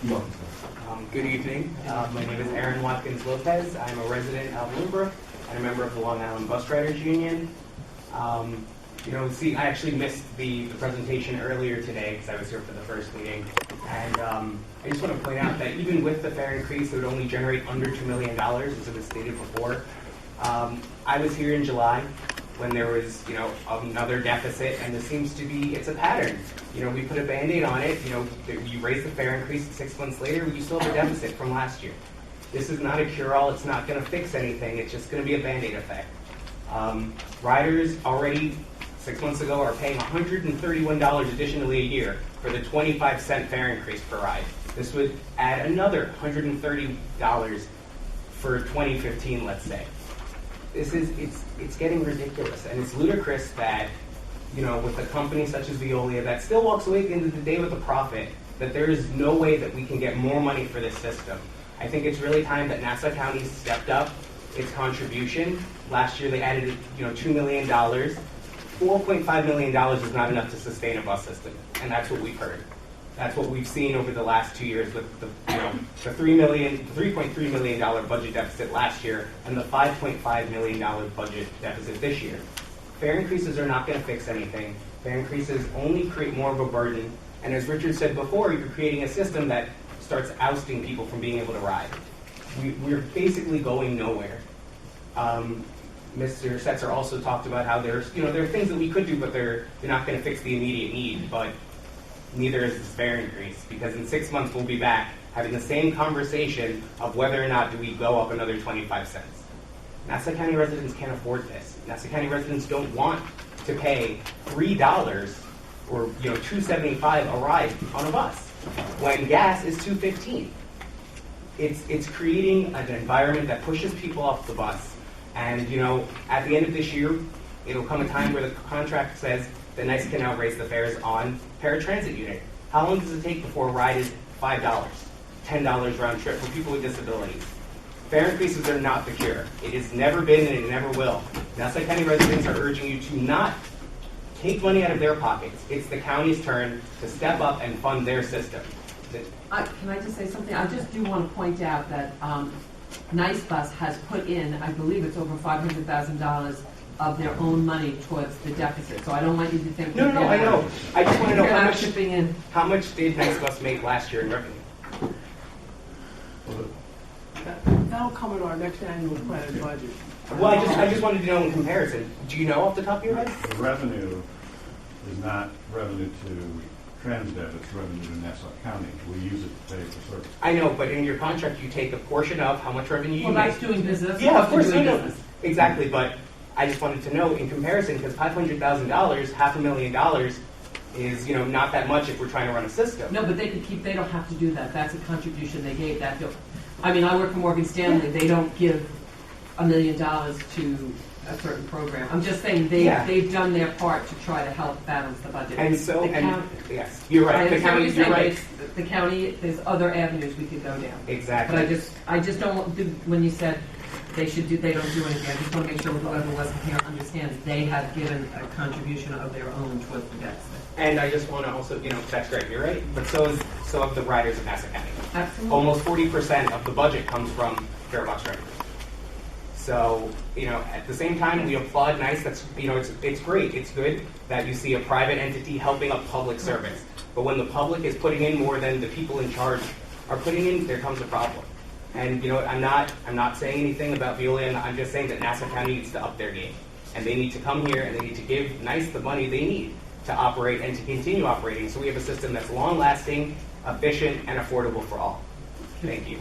Good evening. My name is Aaron Watkins-Lopez. I'm a resident of Moonbrook and a member of the Long Island Bus Riders Union. I actually missed the presentation earlier today because I was here for the first meeting. And I just want to point out that even with the fare increase, it would only generate under $2 million, as it was stated before. I was here in July when there was, another deficit, and this seems to be, it's a pattern. We put a Band-Aid on it, you raise the fare increase 6 months later, you still have a deficit from last year. This is not a cure-all, it's not going to fix anything, it's just going to be a Band-Aid effect. Riders already 6 months ago are paying $131 additionally a year for the 25-cent fare increase per ride. This would add another $130 for 2015, let's say. It's getting ridiculous, and it's ludicrous that, with a company such as Veolia that still walks away at the end of the day with a profit, that there is no way that we can get more money for this system. I think it's really time that Nassau County stepped up its contribution. Last year they added, $2 million. $4.5 million is not enough to sustain a bus system, and that's what we've heard. That's what we've seen over the last 2 years with the $3.3 million budget deficit last year and the $5.5 million budget deficit this year. Fare increases are not going to fix anything. Fare increases only create more of a burden. And as Richard said before, you're creating a system that starts ousting people from being able to ride. We're basically going nowhere. Mr. Setzer also talked about how there are things that we could do, but they're not going to fix the immediate need. But neither is this fare increase, because in 6 months we'll be back having the same conversation of whether or not do we go up another 25 cents. Nassau County residents can't afford this. Nassau County residents don't want to pay $3 or $2.75 a ride on a bus when gas is $2.15. It's creating an environment that pushes people off the bus. And at the end of this year, it'll come a time where the contract says that NICE can now raise the fares on paratransit unit. How long does it take before a ride is $5, $10 round trip for people with disabilities? Fare increases are not the cure. It has never been and it never will. Nassau County residents are urging you to not take money out of their pockets. It's the county's turn to step up and fund their system. Can I just say something? I just do want to point out that NICE Bus has put in, I believe it's over $500,000 of their own money towards the deficit. So I don't want you to think No, I know. I just want to know how much did NICE Bus make last year in revenue? That'll come in our next annual planned budget. Well, I just wanted to know in comparison. Do you know off the top of your head? The revenue is not revenue to Transdev, it's revenue to Nassau County. We use it to pay for service. I know, but in your contract you take a portion of how much revenue you make. Well, that's doing business. Yeah, of course, I know. Exactly, but I just wanted to know in comparison, because $500,000, $500,000 is not that much if we're trying to run a system. No, but they don't have to do that. That's a contribution they gave. I work for Morgan Stanley. They don't give $1 million to a certain program. I'm just saying they've done their part to try to help balance the budget. And so, yes, you're right. You're right. The county, there's other avenues we could go down. Exactly. But I just don't want, when you said they don't do anything, I just want to make sure that whoever was here understands they have given a contribution of their own towards the deficit. And I just want to also, that's great, you're right, but so have the riders of Nassau County. Absolutely. Almost 40% of the budget comes from fare box riders. So, at the same time, we applaud NICE. That's, it's great. It's good that you see a private entity helping a public service. But when the public is putting in more than the people in charge are putting in, there comes a problem. And I'm not saying anything about Veolia. I'm just saying that Nassau County needs to up their game, and they need to come here and they need to give NICE the money they need to operate and to continue operating. So we have a system that's long-lasting, efficient, and affordable for all. Thank you.